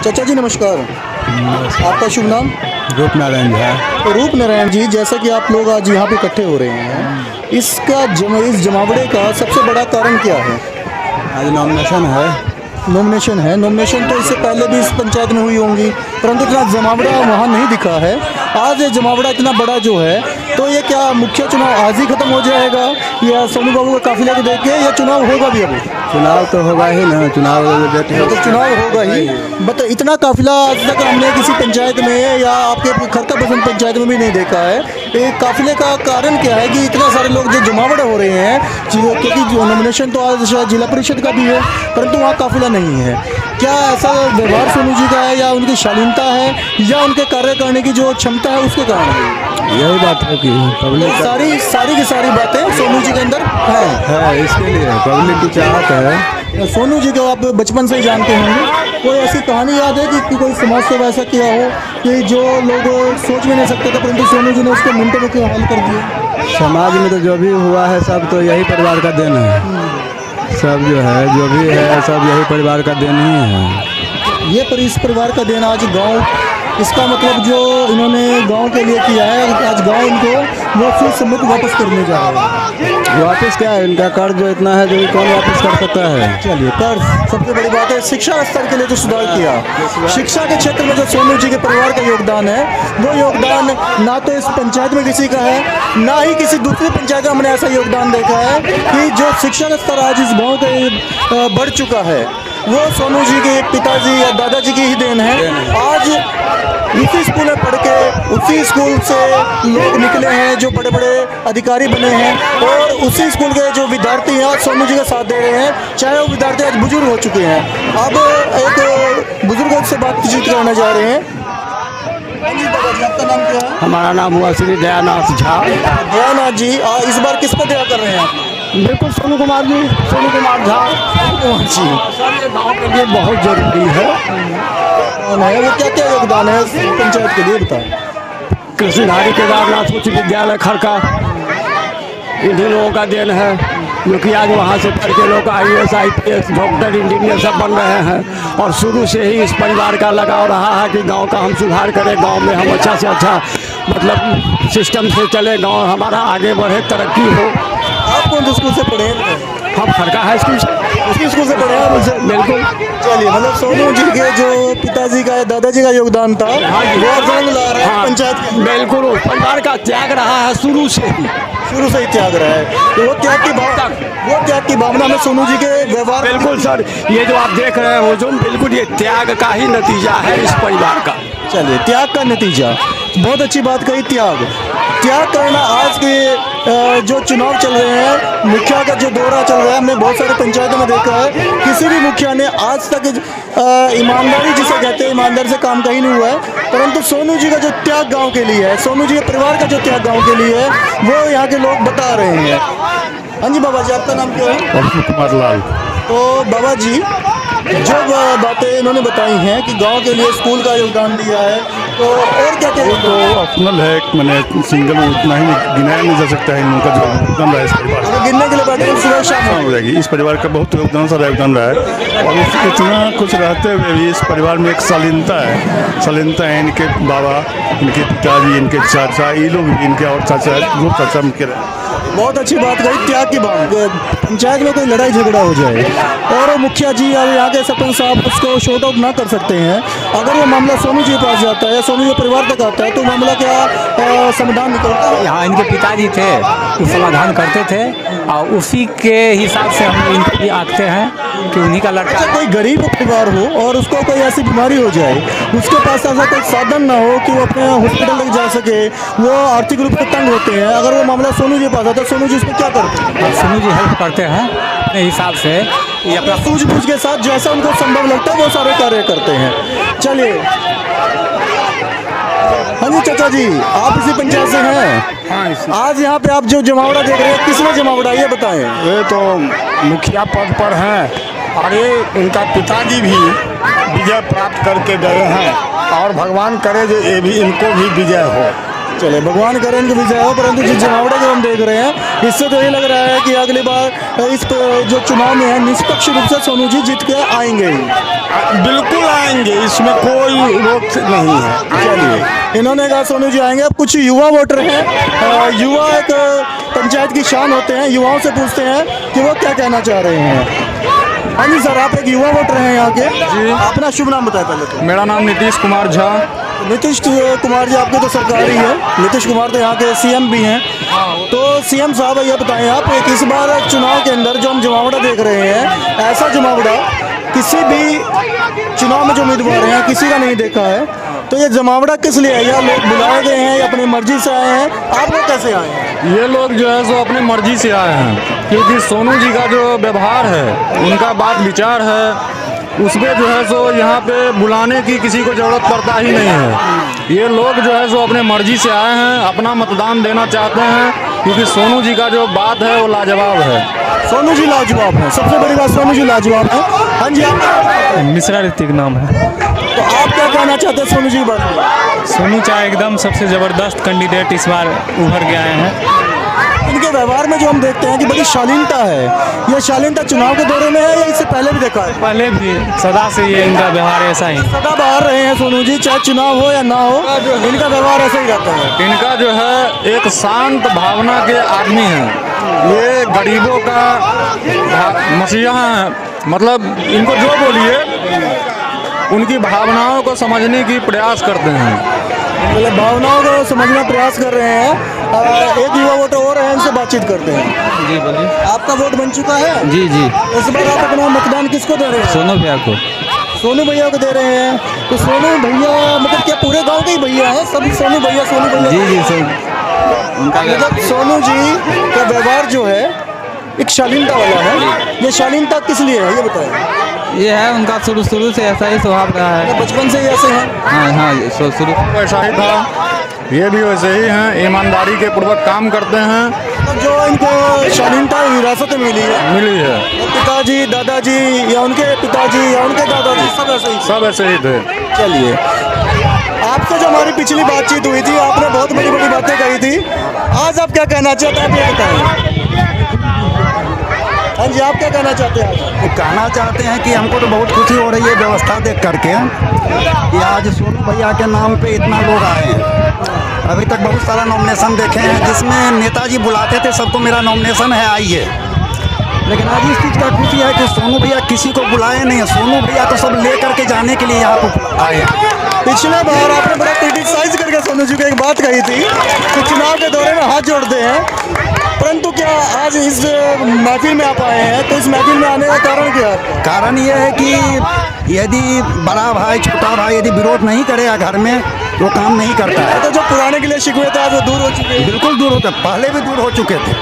चाचा जी नमस्कार। आपका शुभ नाम? रूप नारायण झा। तो रूप नारायण जी, जैसा कि आप लोग आज यहाँ पे इकट्ठे हो रहे हैं, इस जमावड़े का सबसे बड़ा कारण क्या है? आज नॉमिनेशन है। नॉमिनेशन है। नॉमिनेशन तो इससे पहले भी इस पंचायत में हुई होंगी, परंतु इतना जमावड़ा वहाँ नहीं दिखा है। आज ये जमावड़ा इतना बड़ा जो है, तो ये क्या मुख्य चुनाव आज ही खत्म हो जाएगा या सोनू बाबू का काफिले को देख के या चुनाव होगा भी अभी? चुनाव तो होगा ही ना, चुनाव तो चुनाव होगा ही। बट इतना काफिला आज तक हमने किसी पंचायत में या आपके खरका बसंत पंचायत में भी नहीं देखा है। ये काफिले का कारण क्या है कि इतना सारे लोग जो जमावड़े हो रहे हैं, क्योंकि जो नॉमिनेशन तो आज शायद जिला परिषद का भी है, परंतु वहाँ काफिला नहीं है। क्या ऐसा व्यवहार सोनू जी का है या उनकी शालीनता है या उनके कार्य करने की जो क्षमता है उसके कारण है? यही बात है कि पब्लिक सारी की सारी बातें सोनू जी के अंदर है, इसके लिए पब्लिक की चाहत है। सोनू जी को आप बचपन से ही जानते होंगे, कोई ऐसी कहानी याद है कि कोई समाज सेवा ऐसा किया हो कि जो लोग सोच भी नहीं सकते थे, परंतु सोनू जी ने उसको मिनटों में क्यों हल कर दिया? समाज में तो जो भी हुआ है सब तो यही परिवार का देन है। सब जो है जो भी है सब यही परिवार का देन ही है। ये पर इस परिवार का देन आज गांव, इसका मतलब जो इन्होंने गांव के लिए किया है, आज गांव इनको वो फिर सम्मत वापस करने जा रहा है। वापस क्या है, इनका कर्ज जो इतना है जो कौन वापस कर सकता है? चलिए, कर्ज सबसे बड़ी बात है। शिक्षा स्तर के लिए जो सुधार किया, शिक्षा के क्षेत्र में जो सोनू जी के परिवार का योगदान है, वो योगदान ना तो इस पंचायत में किसी का है, ना ही किसी दूसरी पंचायत में हमने ऐसा योगदान देखा है कि जो शिक्षा का स्तर आज इस गाँव का बढ़ चुका है, वो सोनू जी के पिताजी या दादाजी की ही देन है। आज उसी स्कूल में पढ़ के उसी स्कूल से लोग निकले हैं जो बड़े बड़े अधिकारी बने हैं, और उसी स्कूल के जो विद्यार्थी हैं आज सोनू जी का साथ दे रहे हैं, चाहे वो विद्यार्थी आज बुजुर्ग हो चुके हैं। अब एक बुजुर्गों से बातचीत करने जा रहे हैं। जी दादाजी, आपका नाम क्या है? हमारा नाम हुआ श्री दयानाथ झा। दयानाथ जी, इस बार किस पर दया कर रहे हैं आप? बिल्कुल सोनू कुमार जी, सोनू कुमार झा जी। गाँव के लिए बहुत जरूरी है। वो क्या क्या योगदान है पंचायत के लिए बताएं। कृष्णधारी केदारनाथ उच्च विद्यालय खरका इन्हीं लोगों का देन है, जो कि आज वहाँ से पढ़ के लोग IAS IPS डॉक्टर इंजीनियर सब बन रहे हैं। और शुरू से ही इस परिवार का लगाव रहा है कि गांव का हम सुधार करें, गांव में हम अच्छा से अच्छा मतलब सिस्टम से चले, गांव हमारा आगे बढ़े, तरक्की हो। आप कौन से स्कूल से पढ़े हैं? हम खरका हाई स्कूल से, उसी स्कूल से पढ़े हैं आप? बिल्कुल। चलिए, मतलब सोनू जी के जो पिताजी का या दादाजी का योगदान था, वो रंग ला रहा है पंचायत के। बिल्कुल, परिवार का त्याग रहा है शुरू से ही त्याग रहा है। तो वो त्याग की भावना में सोनू जी के व्यवहार। बिल्कुल सर, ये जो आप देख रहे हैं हुजूम, बिल्कुल ये त्याग का ही नतीजा है इस परिवार का। चलिए, त्याग का नतीजा, बहुत अच्छी बात कही। त्याग करना। आज के जो चुनाव चल रहे हैं, मुखिया का जो दौरा चल रहा है, हमने बहुत सारे पंचायतों में देखा है, किसी भी मुखिया ने आज तक ईमानदारी जिसे कहते हैं, ईमानदारी से काम कहीं नहीं हुआ है। परंतु सोनू जी का जो त्याग गांव के लिए है, सोनू जी के परिवार का जो त्याग गांव के लिए है, वो यहाँ के लोग बता रहे हैं। हाँ जी बाबा जी, आपका नाम क्या है? अशोक कुमार लाल। तो बाबा जी, जो बातें इन्होंने बताई हैं कि गांव के लिए स्कूल का योगदान दिया है, तो और क्या क्या? तो ऑप्शनल है, मैंने सिंगल उतना ही गिनाया नहीं जा सकता है इन लोगों का जो योगदान रहा है इस परिवार तो गिनने के लिए बैठे हैं, सुबह शाम हो जाएगी। इस परिवार का बहुत योगदान, सारा योगदान रहा है। और इतना कुछ रहते हुए भी इस परिवार में एक शालीनता है। इनके बाबा, इनके पिताजी, इनके चाचा, ये लोग भी, इनके और चाचा, दो चाचा उनके रहे। बहुत अच्छी बात कही, त्याग की बात। पंचायत में कोई लड़ाई झगड़ा हो जाए और वो मुखिया जी या यहाँ के सरपंच साहब उसको शॉर्ट आउट ना कर सकते हैं, अगर वो मामला सोनू जी के पास जाता है, सोनू जी परिवार तक आता है, तो मामला क्या समाधान निकलता है? यहाँ इनके पिताजी थे, वो समाधान करते थे, और उसी के हिसाब से हम इनको भी आंकते हैं कि उन्हीं का लड़का। अच्छा, कोई गरीब परिवार हो और उसको कोई ऐसी बीमारी हो जाए, उसके पास ऐसा कोई साधन ना हो कि वो अपने हॉस्पिटल तक जा सके, वो आर्थिक रूप से तंग होते हैं, अगर वो मामला सोनू जी के पास आता है, सोनू जी उसमें क्या करते हैं? सोनू जी हेल्प करते हैं अपने हिसाब से, ये अपना सूझबूझ के साथ जैसा उनको संभव लगता है वो सारे कार्य करते हैं। चलिए, हाँ जी चाचा जी, आप इसी पंचायत से हैं? आज यहाँ पे आप जो जमावड़ा देख रहे हैं, किसने जमावड़ा, ये बताएं। ये तो मुखिया पद पर हैं और ये इनका पिताजी भी विजय प्राप्त करके गए हैं, और भगवान करे जो ये भी इनको भी विजय हो। चले भगवान करे इनकी विजय हो, परंतु जिस जमावड़ा को हम देख रहे हैं इससे तो ये लग रहा है कि अगली बार इस जो चुनाव में है निष्पक्ष रूप से सोनू जी जीत के आएंगे ही। बिल्कुल आएंगे, इसमें कोई रोक नहीं है। चलिए, इन्होंने कहा सोनू जी आएंगे। अब कुछ युवा वोटर हैं, युवा एक पंचायत की शान होते हैं, युवाओं से पूछते हैं कि वो क्या कहना चाह रहे हैं। हाँ जी सर, आप एक युवा वोटर हैं यहाँ के जी, अपना शुभ नाम बताएं पहले तो। मेरा नाम नीतीश कुमार झा। नीतीश कुमार जी, आपके तो सरकारी है, नीतीश कुमार तो यहाँ के सीएम भी हैं, तो सीएम साहब ये बताएं आप एक इस बार चुनाव के अंदर जो हम जमावड़ा देख रहे हैं, ऐसा जमावड़ा किसी भी चुनाव में जो उम्मीदवार हैं किसी का नहीं देखा है, तो ये जमावड़ा किस लिए है? या लोग बुलाए गए हैं या अपनी मर्जी से आए हैं? आप लोग कैसे आए हैं? ये लोग जो है सो अपनी मर्जी से आए हैं, क्योंकि सोनू जी का जो व्यवहार है, उनका बात विचार है, उसमें जो है सो यहाँ पे बुलाने की किसी को ज़रूरत पड़ता ही नहीं है। ये लोग जो है सो अपने मर्जी से आए हैं, अपना मतदान देना चाहते हैं, क्योंकि सोनू जी का जो बात है वो लाजवाब है। सोनू जी लाजवाब है, सबसे बड़ी बात सोनू जी लाजवाब है। हाँ जी, आप मिश्रा ऋतिक नाम है। तो आप क्या कहना चाहते हैं सोनू जी के बारे में? सोनू चाह एकदम सबसे ज़बरदस्त कैंडिडेट इस बार उभर के आए हैं। इनके व्यवहार में जो हम देखते हैं कि बड़ी शालीनता है, यह शालीनता चुनाव के दौरे में है या इससे पहले भी देखा है? पहले भी सदा से ये इनका व्यवहार ऐसा ही। सदा बाहर रहे हैं सोनू जी, चाहे चुनाव हो या ना हो, इनका व्यवहार ऐसा ही रहता है। इनका जो है एक शांत भावना के आदमी हैं, ये गरीबों का मसीहा हैं, मतलब इनको जो बोलिए उनकी भावनाओं को समझने की प्रयास करते हैं। मतलब भावनाओं को समझने का प्रयास कर रहे हैं। एक युवा वोटर और है, इनसे बातचीत करते हैं। जी बोलिए। आपका वोट बन चुका है? जी जी। इस बार आप अपना मतदान किसको दे रहे हैं? सोनू भैया को। सोनू भैया को दे रहे हैं। तो सोनू भैया मतलब क्या पूरे गांव के ही भैया हैं? सब सोनू भैया जी जी सर। उनका मतलब सोनू जी का व्यवहार जो है एक शालीनता वाला है, ये शालीनता किस लिए है ये बताएं। ये है उनका शुरू से ऐसा ही स्वभाव रहा है। बचपन से ही ऐसे हैं? हाँ हाँ, शुरू वैसा ही था, ये भी वैसे ही हैं, ईमानदारी के पूर्वक काम करते हैं। मतलब जो इनको शालीनता विरासत में मिली है, पिताजी दादाजी या उनके पिताजी या उनके दादाजी सब ऐसे ही थे। चलिए, आपसे जो हमारी पिछली बातचीत हुई थी, आपने बहुत बड़ी बड़ी बातें कही थी, आज आप क्या कहना चाहते हैं आप ये बताएं। हाँ जी, आप क्या कहना चाहते हैं? कहना चाहते हैं कि हमको तो बहुत खुशी हो रही है व्यवस्था देख करके कि आज सोनू भैया के नाम पे इतना लोग आए हैं। अभी तक बहुत सारा नॉमिनेशन देखे हैं जिसमें नेताजी बुलाते थे सबको मेरा नॉमिनेशन है आइए, लेकिन आज इस चीज़ का खुशी है कि सोनू भैया किसी को बुलाए नहीं है। सोनू भैया तो सब ले करके जाने के लिए यहाँ पर आए हैं। पिछले बार आपने बड़ा क्रिटिसाइज करके सोनू जी को एक बात कही थी कि चुनाव के दौरे में हाथ जोड़ते हैं, परंतु क्या आज इस महफिल में आप आए हैं, तो इस महफिल में आने का कारण क्या है? कारण ये है कि यदि बड़ा भाई छोटा भाई यदि विरोध नहीं करेगा घर में तो काम नहीं करता है। तो जो पुराने के लिए शिकवे थे आज वो दूर हो चुके हैं? बिल्कुल दूर होते, पहले भी दूर हो चुके थे।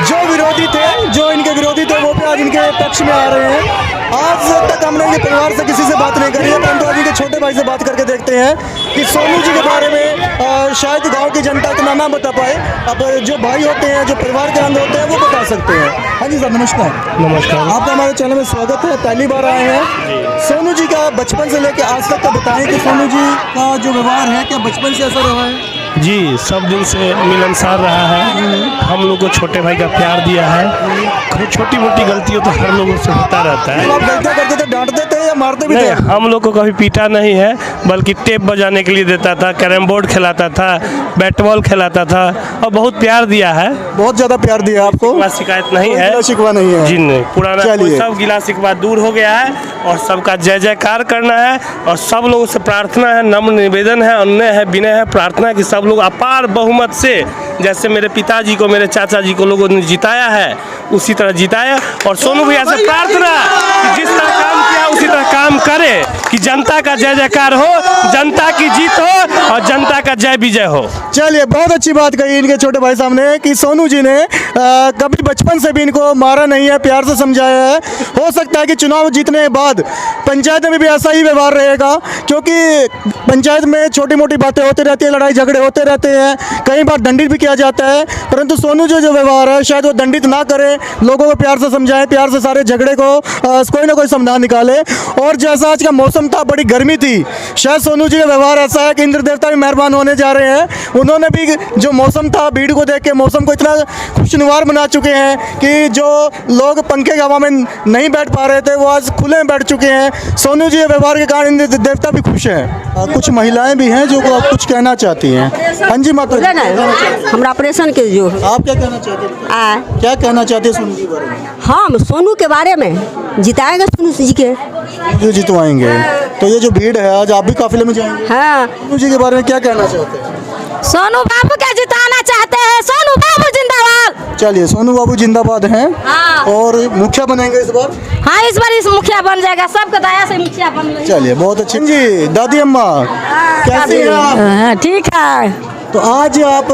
जो विरोधी थे, जो इनके विरोधी थे, वो भी आज इनके पक्ष में आ रहे हैं। आज तक हमने इनके परिवार से किसी से बात नहीं करी है, परंतु आज इनके छोटे भाई से बात करके देखते हैं कि सोनू जी के बारे में शायद गांव की जनता इतना ना बता पाए। अब जो भाई होते हैं, जो परिवार के अंग होते हैं, वो बता सकते हैं। हाँ जी सर, नमस्कार। नमस्कार। आपका हमारे चैनल में स्वागत है, पहली बार आए हैं। सोनू जी का बचपन से लेकर आज तक का बताएं कि सोनू जी का जो व्यवहार है क्या बचपन से ऐसा रहा है? जी, सब दिन से मिलनसार रहा है, हम लोग को छोटे भाई का प्यार दिया है। छोटी मोटी गलतियों तो हर लोगों से होता रहता है। आप गलतियाँ करते थे, डांटते थे या मारते भी थे? नहीं, हम लोग को कभी पीटा नहीं है, बल्कि टेप बजाने के लिए देता था, कैरम बोर्ड खिलाता था, बैट बॉल खिलाता था और बहुत प्यार दिया है। बहुत ज़्यादा प्यार दिया आपको? कोई शिकायत नहीं कोई है, गिला शिकवा नहीं है जी नहीं। पुराना चलिए। सब गिला शिकवा दूर हो गया है और सबका जय जयकार करना है और सब लोगों से प्रार्थना है, नम्र निवेदन है, अन्य है, विनय है, प्रार्थना है कि सब लोग अपार बहुमत से, जैसे मेरे पिताजी को, मेरे चाचा जी को लोगों ने जिताया है, उसी तरह जिताया। और सोनू भैया से प्रार्थना कि जिस तरह काम किया उसी तरह काम करे, कि जनता का जय जयकार हो, जनता की जीत हो और जनता का जय विजय हो। चलिए, बहुत अच्छी बात कही इनके छोटे भाई सामने कि सोनू जी ने कभी बचपन से भी इनको मारा नहीं है, प्यार से समझाया है। हो सकता है कि चुनाव जीतने के बाद पंचायत में भी ऐसा ही व्यवहार रहेगा, क्योंकि पंचायत में छोटी मोटी बातें होती रहती है, लड़ाई झगड़े होते रहते हैं, कई बार दंडित भी किया जाता है, परंतु सोनू जो व्यवहार है शायद वो दंडित ना करे, लोगों को प्यार से समझाएं, प्यार से सारे झगड़े को कोई ना कोई समाधान निकाले। और जैसा आज का मौसम था, बड़ी गर्मी थी, शायद सोनू जी का व्यवहार ऐसा है कि इंद्र देवता भी मेहरबान होने जा रहे हैं। उन्होंने भी जो मौसम था, भीड़ को देख के मौसम को इतना खुशनुमार बना चुके हैं कि जो लोग पंखे की हवा में नहीं बैठ पा रहे थे वो आज खुले में बैठ चुके हैं। सोनू जी के व्यवहार के कारण इंद्र देवता भी खुश हैं। कुछ महिलाएं भी हैं जो कुछ कहना चाहती हैं। हाँ जी माता जी, हमरा ऑपरेशन के जो आप क्या कहना चाहते हैं? क्या कहना चाहते हैं सोनू जी के बारे में? हम सोनू के बारे में जिताएंगे सोनू जी के, जो जितवाएंगे। तो ये जो भीड़ है, आज आप भी काफिले में जाएंगे। हाँ सोनू जी के बारे में क्या कहना चाहते हैं? सोनू बाबू के जिताना चाहते हैं। सोनू बाबू जिंदाबाद। चलिए, सोनू बाबू जिंदाबाद हैं। हाँ। और मुखिया बनेंगे इस बार? हाँ, इस बार इस मुखिया बन जाएगा, सबके दया से मुखिया बन जाएगा। चलिए, बहुत अच्छी जी। दादी अम्मा कैसे हैं आप? हाँ, ठीक है। तो आज आप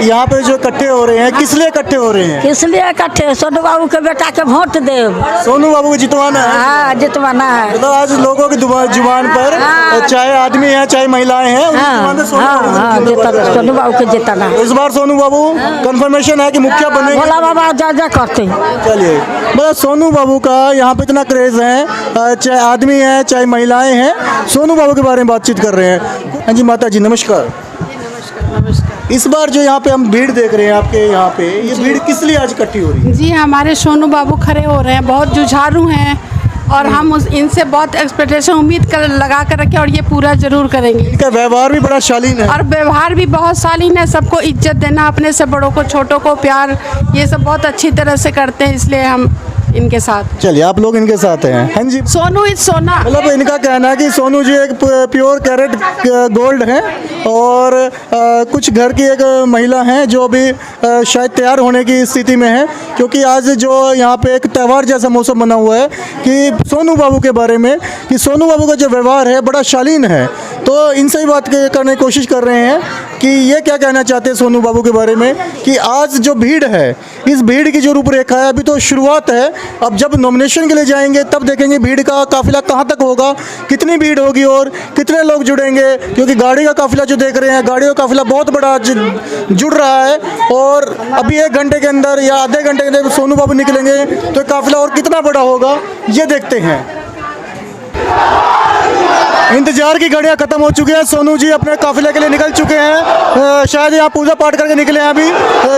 यहाँ पे जो इकट्ठे हो रहे हैं, किस लिए इकट्ठे हो रहे हैं? इसलिए इकट्ठे सोनू बाबू के बेटा के वोट दे। सोनू बाबू को जितवाना है। हाँ, जितवाना है। मतलब आज लोगों की जुबान पर, चाहे आदमी है चाहे महिलाएं हैं, उनकी जुबान पे सोनू बाबू के जिताना। इस बार सोनू बाबू कंफर्मेशन है कि मुखिया बनेंगे। भोला बाबा जय करते। चलिए, मतलब सोनू बाबू का यहाँ पे इतना क्रेज है, चाहे आदमी है चाहे महिलाएं हैं, सोनू बाबू के बारे में बातचीत कर रहे हैं। हाँ जी माता जी, नमस्कार। इस बार जो यहाँ पे हम भीड़ देख रहे हैं आपके यहाँ पे, ये भीड़ किस लिए आज इकट्ठी हो रही है? जी, हमारे सोनू बाबू खड़े हो रहे हैं, बहुत जुझारू हैं और हम इनसे बहुत एक्सपेक्टेशन उम्मीद कर लगा कर रखे और ये पूरा जरूर करेंगे। इनका व्यवहार भी बड़ा शालीन है। और व्यवहार भी बहुत शालीन है, सबको इज्जत देना, अपने से बड़ों को छोटों को प्यार, ये सब बहुत अच्छी तरह से करते हैं, इसलिए हम इनके साथ। चलिए, आप लोग इनके साथ हैं। हाँ जी, सोनू इज सोना। मतलब इनका कहना है कि सोनू जी एक प्योर कैरेट गोल्ड हैं और कुछ घर की एक महिला हैं जो अभी शायद तैयार होने की स्थिति में है, क्योंकि आज जो यहाँ पे एक त्यौहार जैसा मौसम बना हुआ है कि सोनू बाबू के बारे में, कि सोनू बाबू का जो व्यवहार है बड़ा शालीन है। तो इनसे ही बात करने की कोशिश कर रहे हैं कि ये क्या कहना चाहते हैं सोनू बाबू के बारे में, कि आज जो भीड़ है, इस भीड़ की जो रूपरेखा है, अभी तो शुरुआत है, अब जब नॉमिनेशन के लिए जाएंगे तब देखेंगे भीड़ का काफिला कहाँ तक होगा, कितनी भीड़ होगी और कितने लोग जुड़ेंगे। क्योंकि गाड़ी का काफिला जो देख रहे हैं, गाड़ी का काफिला बहुत बड़ा जुड़ रहा है और अभी 1 घंटे के अंदर या आधे घंटे के अंदर सोनू बाबू निकलेंगे तो काफिला और कितना बड़ा होगा, ये देखते हैं। इंतजार की घड़ियां खत्म हो चुकी हैं। सोनू जी अपने काफिले के लिए निकल चुके हैं। शायद यहाँ पूजा पाठ करके निकले हैं अभी।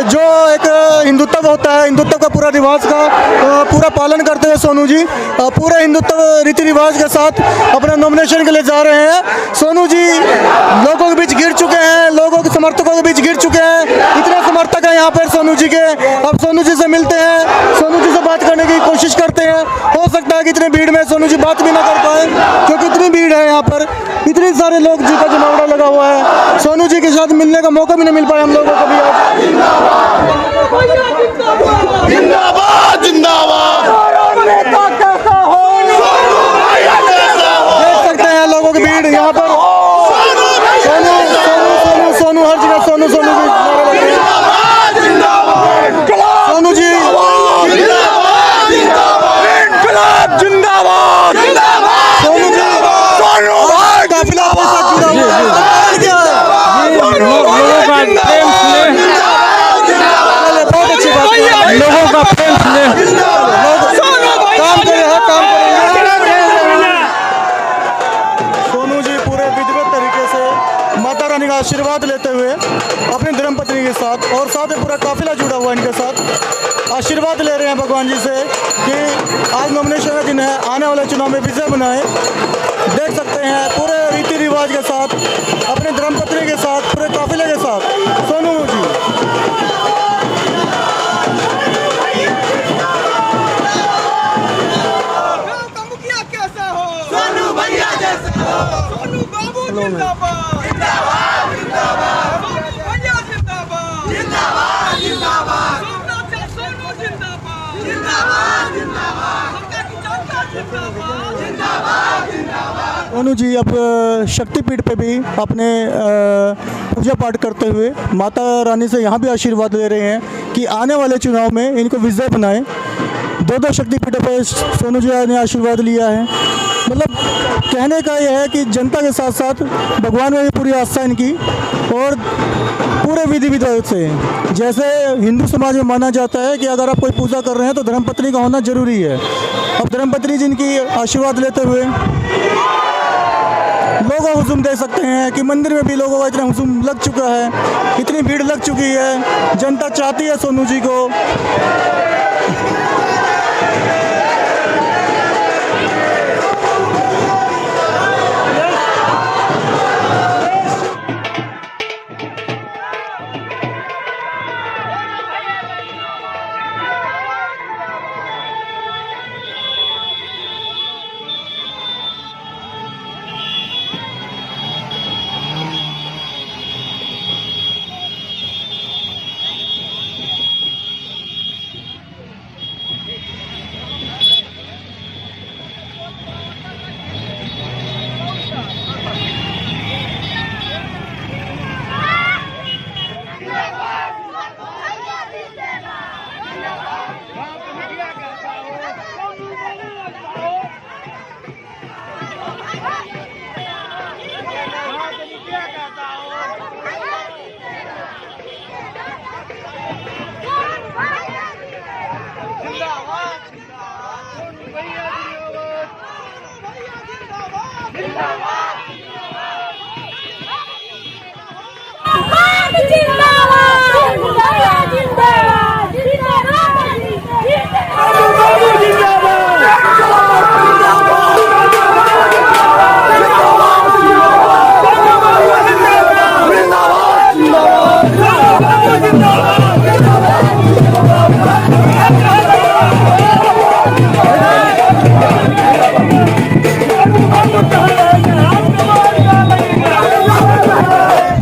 जो एक हिंदुत्व होता है, हिंदुत्व का पूरा रिवाज का पूरा पालन करते हुए सोनू जी पूरे हिंदुत्व रीति रिवाज के साथ अपने नॉमिनेशन के लिए जा रहे हैं। सोनू जी लोगों के बीच गिर चुके हैं, लोगों के समर्थकों के बीच गिर चुके हैं। इतने समर्थक हैं यहाँ पर सोनू जी के। अब सोनू जी से मिलते हैं, सोनू जी से बात करने की कोशिश करते हैं। हो सकता है कि इतनी भीड़ में सोनू जी बात भी ना कर पाए, क्योंकि इतनी भीड़ है यहाँ पर, इतने सारे लोग जी का जमावड़ा लगा हुआ है। सोनू जी के साथ मिलने का मौका भी नहीं मिल पाया हम लोगों को भी। जिंदाबाद जिंदाबाद। देख सकते हैं लोगों की भीड़ यहाँ पर। सोनू सोनू सोनू सोनू हर जगह सोनू सोनू की नारे लग रहे हैं। सोनू जी जिंदाबाद। सोनू जी काफिला आपके साथ जुड़ा हुआ है। बहुत अच्छी बात है, लोगों का प्रेम काम कर रहे हैं, काम करेंगे। सोनू जी पूरे विधिवत तरीके से माता रानी का आशीर्वाद लेते हुए अपनी धर्मपत्नी के साथ और साथ में पूरा काफिला जुड़ा हुआ इनके साथ आशीर्वाद ले रहे हैं भगवान जी से कि आज नॉमिनेशन का दिन है, आने वाले चुनाव में विजय बनाए। देख सकते हैं पूरे रीति रिवाज के साथ, अपने धर्मपत्नी के साथ, पूरे काफिले के साथ सोनू जी। सोनू भैया जैसा हो। सोनू बाबू जिंदाबाद जिंदाबाद जिंदाबाद। सोनू भैया जिंदाबाद जिंदाबाद जिंदाबाद। सोनू जिंदाबाद जिंदाबाद जिंदाबाद। जिंदाबाद जिंदाबाद जिंदाबाद। सोनू जी अब शक्तिपीठ पे भी अपने पूजा पाठ करते हुए माता रानी से यहाँ भी आशीर्वाद ले रहे हैं कि आने वाले चुनाव में इनको विजय बनाएं। 2 शक्तिपीठों पर सोनू जी ने आशीर्वाद लिया है। मतलब कहने का यह है कि जनता के साथ साथ भगवान में भी पूरी आस्था इनकी और पूरे विधि विधान से। जैसे हिंदू समाज में माना जाता है कि अगर आप कोई पूजा कर रहे हैं तो धर्मपत्नी का होना जरूरी है। अब धर्मपत्नी जिनकी आशीर्वाद लेते हुए लोगों को हुजूम दे सकते हैं कि मंदिर में भी लोगों का इतना हुजूम लग चुका है, इतनी भीड़ लग चुकी है, जनता चाहती है सोनू जी को।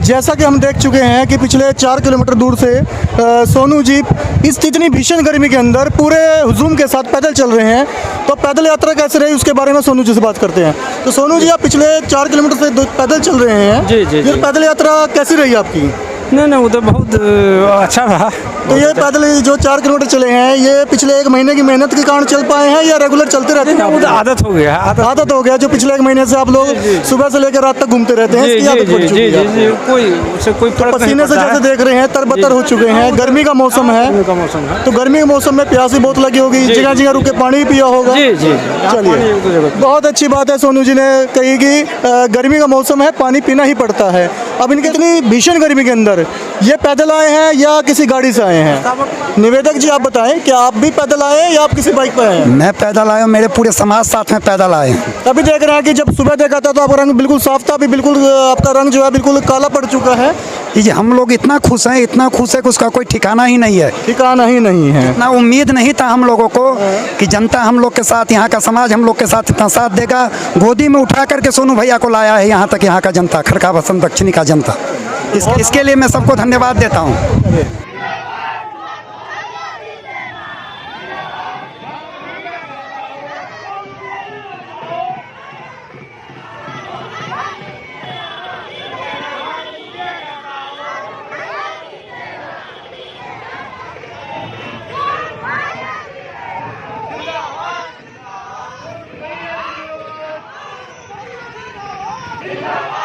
जैसा कि हम देख चुके हैं कि पिछले 4 किलोमीटर दूर से सोनू जी इस इतनी भीषण गर्मी के अंदर पूरे हुजूम के साथ पैदल चल रहे हैं। तो पैदल यात्रा कैसे रही उसके बारे में सोनू जी से बात करते हैं। तो सोनू जी, आप पिछले 4 किलोमीटर से पैदल चल रहे हैं। जी, जी, ये जी। पैदल यात्रा कैसी रही आपकी? नहीं वो तो बहुत अच्छा रहा। तो ये पैदल जो 4 किलोमीटर चले हैं, ये पिछले 1 महीने की मेहनत के कारण चल पाए हैं या रेगुलर चलते रहते हैं? वो तो आदत हो गया है। आदत हो गया, जो पिछले 1 महीने से आप लोग सुबह से लेकर रात तक घूमते रहते हैं, इसकी आदत पड़ चुकी है आपको। कोई फर्क नहीं पसीने से पड़ता जैसे देख रहे हैं तरबतर हो चुके हैं। गर्मी का मौसम है, का मौसम है। तो गर्मी के मौसम में प्यासी बहुत लगी होगी, जगह जगह रुक के पानी भी पिया होगा। जी जी, चलिए, बहुत अच्छी बात है सोनू जी ने कही कि गर्मी का मौसम है, पानी पीना ही पड़ता है। अब इनके इतनी भीषण गर्मी के अंदर ये पैदल आए हैं या किसी गाड़ी से आए हैं? निवेदक जी, आप बताएं, क्या आप भी पैदल आए हैं या आप किसी बाइक पर आए हैं? मैं पैदल आया हूँ, मेरे पूरे समाज साथ में पैदल आए हैं। अभी देख रहे हैं कि जब सुबह देखा था तो आपका रंग बिल्कुल साफ था, अभी बिल्कुल आपका रंग जो है बिल्कुल काला पड़ चुका है। ये हम लोग इतना खुश हैं कि उसका कोई ठिकाना ही नहीं है। ठिकाना ही नहीं है। इतना उम्मीद नहीं था हम लोगों को कि जनता हम लोग के साथ, यहाँ का समाज हम लोग के साथ इतना साथ देगा। गोदी में उठा करके सोनू भैया को लाया है यहाँ तक, यहाँ का जनता, खड़का बसंत दक्षिणी का जनता। इसके लिए मैं सबको धन्यवाद देता हूँ। जिंदाबाद